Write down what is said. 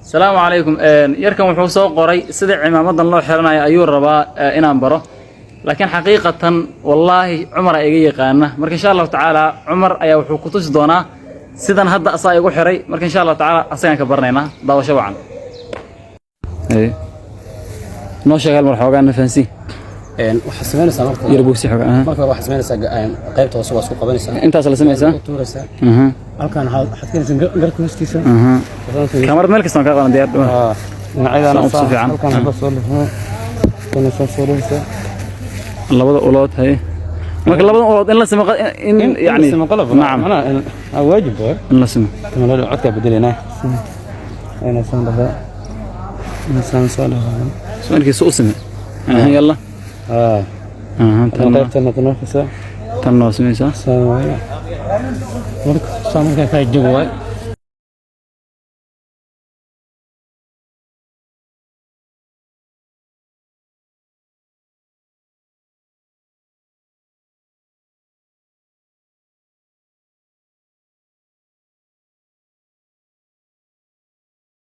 السلام عليكم يركم وحوسو قري سيده عمامدن لو خيرناyo ayuu rabaa inaan baro laakiin xaqiiqatan wallahi Umar ay iga yaqaana marka insha Allah taala Umar ayaa wuxuu ku tusi doonaa sidan hadda asaa igu xiray marka insha Allah taala asagan ka barnayna daawasho wacan noo sheegal mar xoogan fancy waxa sameynaysaa marka yarbuusi xoogan marka waxa sameynaysaa qaybta hoose waa isku qabanaysaa intaas la sameeysaa halkan waxaad keenaysaa garka hoostiisa kamarad meel kasta ka qaban diyaar dhinacyada halkan hadda soo leeyahay kana soo leeyahay labada ulood hay marka labada ulood in la sameeyo in yani naam ana waajib in la sameeyo kana la codka bedelayna ayna soo dhahaa insan soo dhahaa soo inkii soo sameeyo yalla tan noo sameeysaa marka saamka ka joogo